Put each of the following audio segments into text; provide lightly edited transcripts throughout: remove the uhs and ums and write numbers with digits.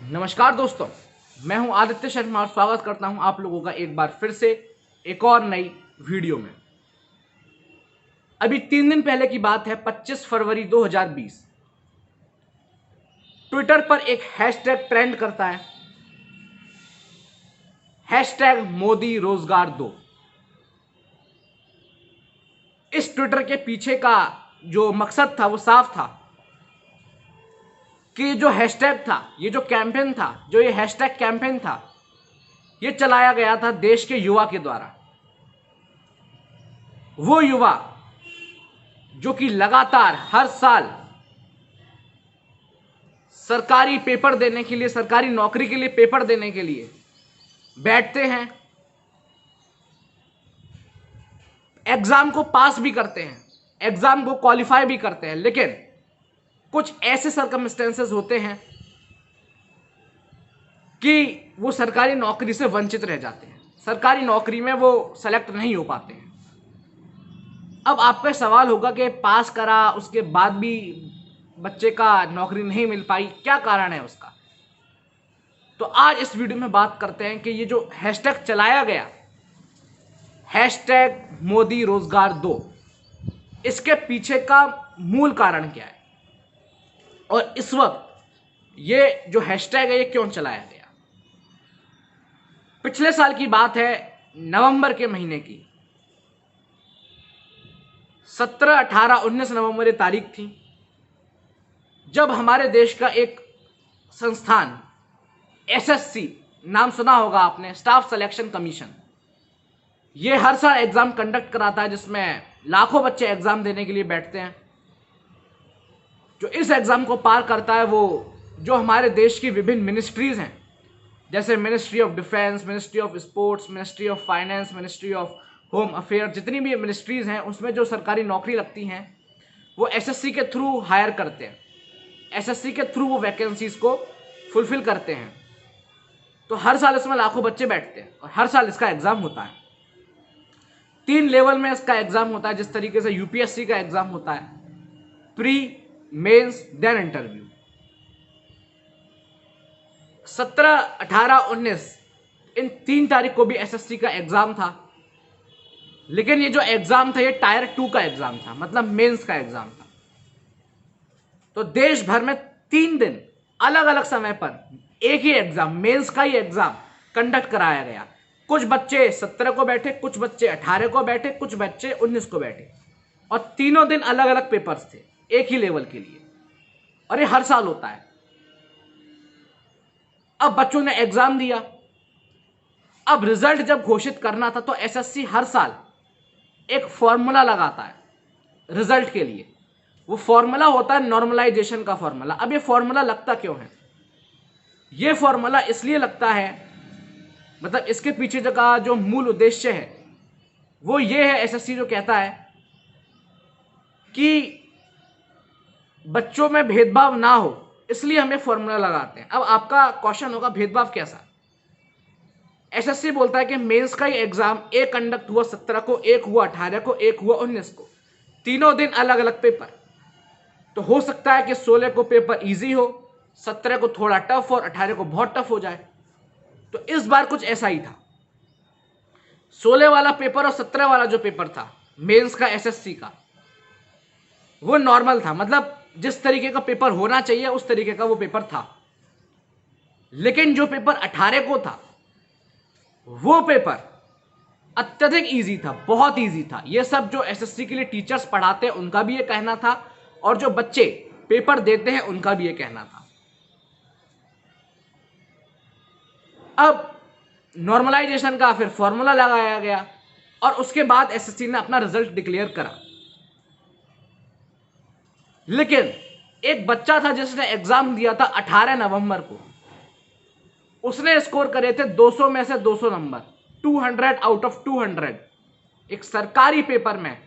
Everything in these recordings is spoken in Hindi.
नमस्कार दोस्तों, मैं हूं आदित्य शर्मा और स्वागत करता हूं आप लोगों का एक बार फिर से एक और नई वीडियो में। अभी 3 दिन पहले की बात है, 25 फरवरी 2020। ट्विटर पर एक हैशटैग ट्रेंड करता है, हैशटैग मोदी रोजगार दो। इस ट्विटर के पीछे का जो मकसद था वो साफ था कि जो हैशटैग था, ये जो कैंपेन था, जो ये हैशटैग कैंपेन था, ये चलाया गया था देश के युवा के द्वारा। वो युवा जो कि लगातार हर साल सरकारी पेपर देने के लिए, सरकारी नौकरी के लिए पेपर देने के लिए बैठते हैं, एग्जाम को पास भी करते हैं, एग्जाम को क्वालिफाई भी करते हैं, लेकिन कुछ ऐसे सर्कमस्टेंसेस होते हैं कि वो सरकारी नौकरी से वंचित रह जाते हैं, सरकारी नौकरी में वो सेलेक्ट नहीं हो पाते हैं। अब आपका सवाल होगा कि पास करा, उसके बाद भी बच्चे का नौकरी नहीं मिल पाई, क्या कारण है उसका? तो आज इस वीडियो में बात करते हैं कि ये जो हैशटैग चलाया गया, हैशटैग मोदी रोजगार दो, इसके पीछे का मूल कारण क्या है और इस वक्त ये जो हैशटैग है ये क्यों चलाया गया। पिछले साल की बात है, नवंबर के महीने की, 17, 18, 19 नवंबर ये तारीख थी जब हमारे देश का एक संस्थान एसएससी, नाम सुना होगा आपने, स्टाफ सिलेक्शन कमीशन, ये हर साल एग्जाम कंडक्ट कराता है जिसमें लाखों बच्चे एग्जाम देने के लिए बैठते हैं। जो इस एग्जाम को पार करता है वो जो हमारे देश की विभिन्न मिनिस्ट्रीज हैं, जैसे ministry of defence, ministry of sports, ministry of finance, ministry of home affair, जितनी भी मिनिस्ट्रीज हैं उसमें जो सरकारी नौकरी लगती हैं वो एसएससी के थ्रू हायर करते हैं, एसएससी के थ्रू वो वैकेंसीज को फुलफिल करते हैं। तो हर साल इसमें लाखों बच्चे बैठते हैं और हर साल इसका एग्जाम होता है। 3 लेवल में इसका एग्जाम होता है, जिस तरीके से यूपीएससी का एग्जाम होता है, प्री, मेंस, देन इंटरव्यू। 17, 18, 19 इन 3 तारीख को भी एसएससी का एग्जाम था, लेकिन ये जो एग्जाम था ये टायर 2 का एग्जाम था, मतलब मेंस का एग्जाम था। तो देश भर में 3 दिन अलग अलग समय पर एक ही एग्जाम, मेंस का ही एग्जाम कंडक्ट कराया गया। कुछ बच्चे 17 को बैठे, कुछ बच्चे 18 को बैठे, कुछ बच्चे 19 को बैठे, और तीनों दिन अलग अलग पेपर्स थे एक ही लेवल के लिए, और ये हर साल होता है। अब बच्चों ने एग्जाम दिया, अब रिजल्ट जब घोषित करना था तो एसएससी हर साल एक फॉर्मूला लगाता है रिजल्ट के लिए। वो फॉर्मूला होता है नॉर्मलाइजेशन का फॉर्मूला। अब ये फॉर्मूला लगता क्यों है? ये फॉर्मूला इसलिए लगता है, मतलब इसके पीछे का जो मूल उद्देश्य है वो ये है, एसएससी जो कहता है कि बच्चों में भेदभाव ना हो, इसलिए हमें फॉर्मूला लगाते हैं। अब आपका क्वेश्चन होगा, भेदभाव कैसा? एसएससी बोलता है कि मेंस का ही एग्जाम एक कंडक्ट हुआ 17 को, एक हुआ 18 को, एक हुआ 19 को, तीनों दिन अलग अलग पेपर। तो हो सकता है कि 16 को पेपर इजी हो, 17 को थोड़ा टफ और 18 को बहुत टफ हो जाए। तो इस बार कुछ ऐसा ही था। 16 वाला पेपर और 17 वाला जो पेपर था मेंस का एसएससी का, वो नॉर्मल था, मतलब जिस तरीके का पेपर होना चाहिए उस तरीके का वो पेपर था। लेकिन जो पेपर 18 को था वो पेपर अत्यधिक इजी था, बहुत इजी था। ये सब जो एसएससी के लिए टीचर्स पढ़ाते हैं उनका भी ये कहना था, और जो बच्चे पेपर देते हैं उनका भी ये कहना था। अब नॉर्मलाइजेशन का फिर फॉर्मूला लगाया गया और उसके बाद एसएससी ने अपना रिजल्ट डिक्लेयर करा। लेकिन एक बच्चा था जिसने एग्जाम दिया था 18 नवंबर को, उसने स्कोर करे थे 200 में से 200 नंबर, 200 आउट ऑफ 200। एक सरकारी पेपर में,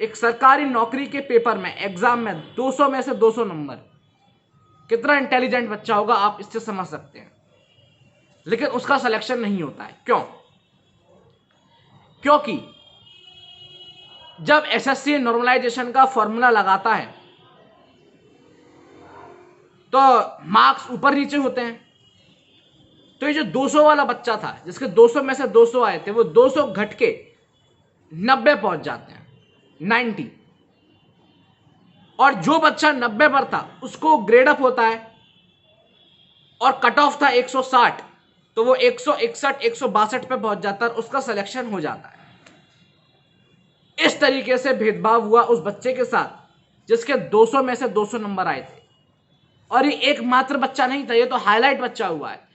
एक सरकारी नौकरी के पेपर में, एग्जाम में 200 में से 200 नंबर, कितना इंटेलिजेंट बच्चा होगा आप इससे समझ सकते हैं। लेकिन उसका सिलेक्शन नहीं होता है। क्यों? क्योंकि जब एसएससी नॉर्मलाइजेशन का फॉर्मूला लगाता है तो मार्क्स ऊपर नीचे होते हैं। तो ये जो 200 वाला बच्चा था जिसके 200 में से 200 आए थे, वो 200 घट के 90 पहुंच जाते हैं, 90। और जो बच्चा 90 पर था उसको ग्रेड अप होता है, और कट ऑफ था 160, तो वो 161 162 पे पहुंच जाता है और उसका सिलेक्शन हो जाता है। इस तरीके से भेदभाव हुआ उस बच्चे के साथ जिसके 200 में से 200 नंबर आए थे। और ये एकमात्र बच्चा नहीं था, ये तो हाईलाइट बच्चा हुआ है।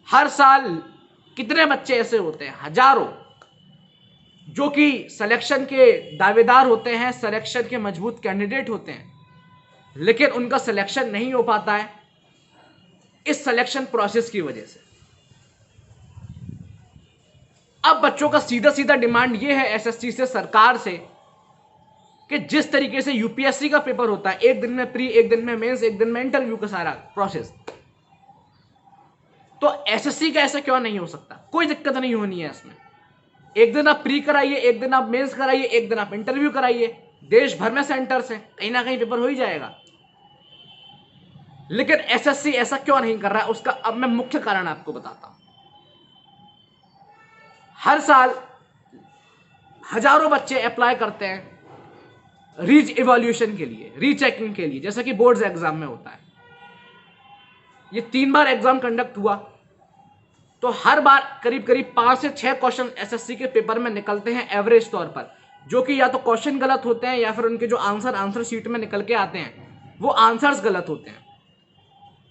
हर साल कितने बच्चे ऐसे होते हैं, हजारों, जो कि सिलेक्शन के दावेदार होते हैं, सिलेक्शन के मजबूत कैंडिडेट होते हैं, लेकिन उनका सिलेक्शन नहीं हो पाता है इस सिलेक्शन प्रोसेस की वजह से। अब बच्चों का सीधा सीधा डिमांड यह है एसएससी से, सरकार से, कि जिस तरीके से यूपीएससी का पेपर होता है, एक दिन में प्री, एक दिन में मेंस, एक दिन में इंटरव्यू का सारा प्रोसेस, तो एसएससी का ऐसा क्यों नहीं हो सकता? कोई दिक्कत नहीं होनी है इसमें। एक दिन आप प्री कराइए, एक दिन आप मेंस कराइए, एक दिन आप इंटरव्यू कराइए, देश भर में सेंटर्स हैं, कहीं ना कहीं पेपर हो ही जाएगा। लेकिन एसएससी ऐसा क्यों नहीं कर रहा है, उसका अब मैं मुख्य कारण आपको बताता हूं। हर साल हजारों बच्चे अप्लाई करते हैं रीच इवैल्यूएशन के लिए, रीचेकिंग के लिए, जैसा कि बोर्ड्स एग्जाम में होता है। ये 3 बार एग्जाम कंडक्ट हुआ, तो हर बार करीब करीब 5 से 6 क्वेश्चन एसएससी के पेपर में निकलते हैं एवरेज तौर पर, जो कि या तो क्वेश्चन गलत होते हैं या फिर उनके जो आंसर शीट में निकल के आते हैं वो आंसर्स गलत होते हैं।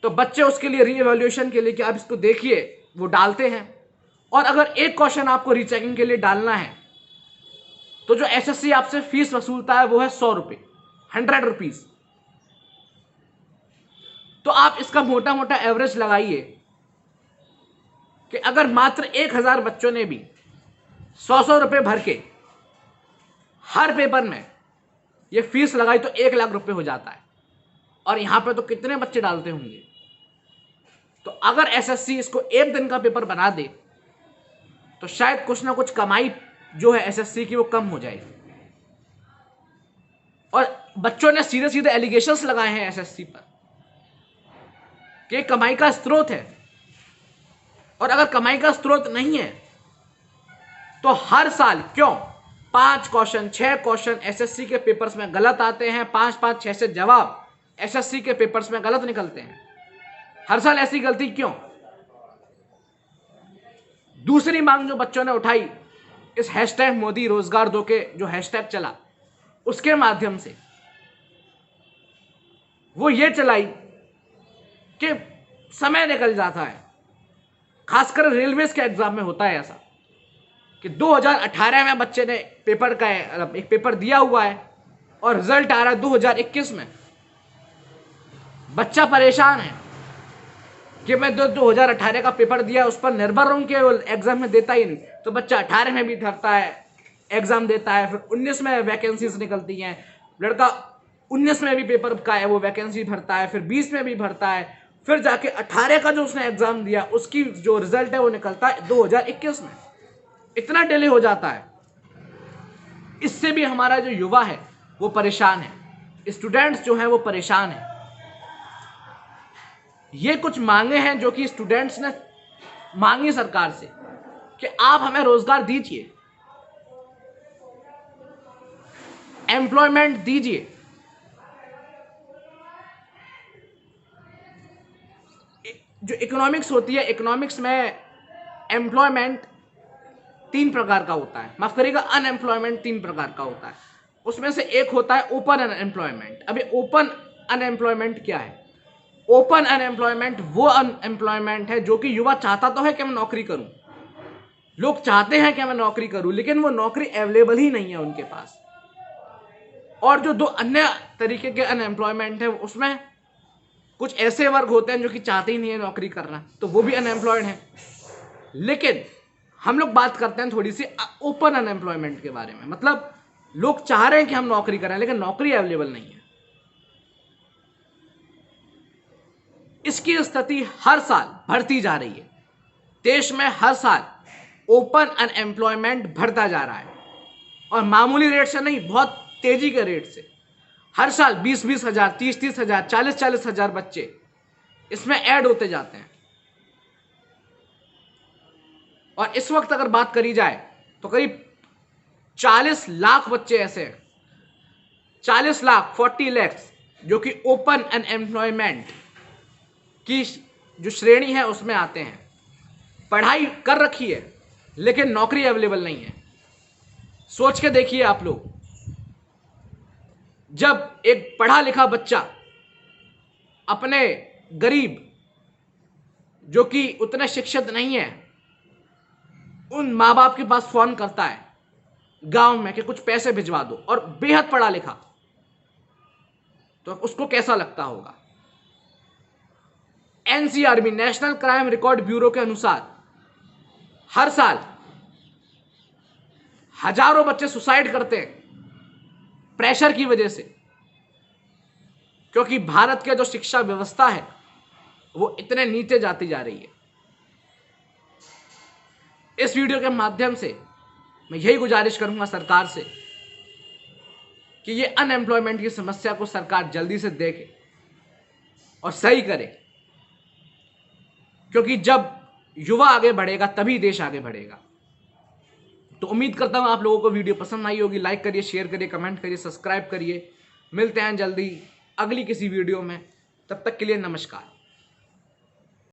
तो बच्चे उसके लिए री इवैल्यूएशन के लिए कि आप इसको देखिए, वो डालते हैं। और अगर एक क्वेश्चन आपको रीचेकिंग के लिए डालना है तो जो एसएससी आपसे फीस वसूलता है वो है 100 रुपये, 100 रुपीज। तो आप इसका मोटा मोटा एवरेज लगाइए कि अगर मात्र 1000 बच्चों ने भी 100 रुपये भर के हर पेपर में ये फीस लगाई तो 1 लाख रुपए हो जाता है। और यहां पे तो कितने बच्चे डालते होंगे। तो अगर एसएससी इसको एक दिन का पेपर बना दे तो शायद कुछ ना कुछ कमाई जो है एसएससी की वो कम हो जाएगी। और बच्चों ने सीधे सीधे एलिगेशंस लगाए हैं एसएससी पर कि कमाई का स्रोत है। और अगर कमाई का स्रोत नहीं है तो हर साल क्यों 5 क्वेश्चन 6 क्वेश्चन एसएससी के पेपर्स में गलत आते हैं, 5 6 से जवाब एसएससी के पेपर्स में गलत निकलते हैं। हर साल ऐसी गलती क्यों? दूसरी मांग जो बच्चों ने उठाई इस हैशटैग मोदी रोजगार दो के जो हैशटैग चला उसके माध्यम से, वो ये चलाई कि समय निकल जाता है। खासकर रेलवेज के एग्जाम में होता है ऐसा कि 2018 में बच्चे ने पेपर का एक पेपर दिया हुआ है और रिजल्ट आ रहा है 2021 में। बच्चा परेशान है कि मैं 2018 का पेपर दिया उस पर निर्भर रहूं कि वो एग्जाम में देता ही नहीं। तो बच्चा 18 में भी धरता है, एग्जाम देता है, फिर 19 में वैकेंसीज निकलती हैं, लड़का 19 में भी पेपर का है वो वैकेंसी भरता है, फिर 20 में भी भरता है, फिर जाके 18 का जो उसने एग्जाम दिया उसकी जो रिजल्ट है वो निकलता है 2021 में। इतना डिले हो जाता है। इससे भी हमारा जो युवा है वो परेशान है, स्टूडेंट्स जो हैं वो परेशान है। ये कुछ मांगे हैं जो कि स्टूडेंट्स ने मांगी सरकार से कि आप हमें रोजगार दीजिए, एम्प्लॉयमेंट दीजिए। जो इकोनॉमिक्स होती है, इकोनॉमिक्स में एम्प्लॉयमेंट 3 प्रकार का होता है, माफ करिएगा अनएम्प्लॉयमेंट 3 प्रकार का होता है। उसमें से एक होता है ओपन अनएम्प्लॉयमेंट। अभी ओपन अनएम्प्लॉयमेंट क्या है? ओपन अनएम्प्लॉयमेंट वो अनएम्प्लॉयमेंट है जो कि युवा चाहता तो है कि मैं नौकरी करूं, लोग चाहते हैं कि मैं नौकरी करूं, लेकिन वो नौकरी अवेलेबल ही नहीं है उनके पास। और जो 2 अन्य तरीके के अनएम्प्लॉयमेंट है उसमें कुछ ऐसे वर्ग होते हैं जो कि चाहते ही नहीं है नौकरी करना, तो वो भी अनएम्प्लॉयड है। लेकिन हम लोग बात करते हैं थोड़ी सी ओपन अनएम्प्लॉयमेंट के बारे में, मतलब लोग चाह रहे हैं कि हम नौकरी करें लेकिन नौकरी अवेलेबल नहीं है। इसकी स्थिति हर साल बढ़ती जा रही है। देश में हर साल ओपन अनएम्प्लॉयमेंट बढ़ता जा रहा है और मामूली रेट से नहीं, बहुत तेजी के रेट से। हर साल 20-20 हजार, 30-30 हजार, 40-40 हजार बच्चे इसमें ऐड होते जाते हैं। और इस वक्त अगर बात करी जाए तो करीब 40 लाख बच्चे ऐसे हैं, 40 लाख 40 लैक्स, जो कि ओपन अनएम्प्लॉयमेंट की जो श्रेणी है उसमें आते हैं। पढ़ाई कर रखी है लेकिन नौकरी अवेलेबल नहीं है। सोच के देखिए आप लोग, जब एक पढ़ा लिखा बच्चा अपने गरीब जो कि उतने शिक्षित नहीं है उन माँ बाप के पास फोन करता है गांव में कि कुछ पैसे भिजवा दो, और बेहद पढ़ा लिखा, तो उसको कैसा लगता होगा। NCRB national crime record bureau के अनुसार हर साल हजारों बच्चे सुसाइड करते हैं प्रेशर की वजह से, क्योंकि भारत के जो शिक्षा व्यवस्था है वो इतने नीचे जाती जा रही है। इस वीडियो के माध्यम से मैं यही गुजारिश करूंगा सरकार से कि ये अनएम्प्लॉयमेंट की समस्या को सरकार जल्दी से देखे और सही करे, क्योंकि जब युवा आगे बढ़ेगा तभी देश आगे बढ़ेगा। तो उम्मीद करता हूं आप लोगों को वीडियो पसंद आई होगी। लाइक करिए, शेयर करिए, कमेंट करिए, सब्सक्राइब करिए। मिलते हैं जल्दी अगली किसी वीडियो में, तब तक के लिए नमस्कार।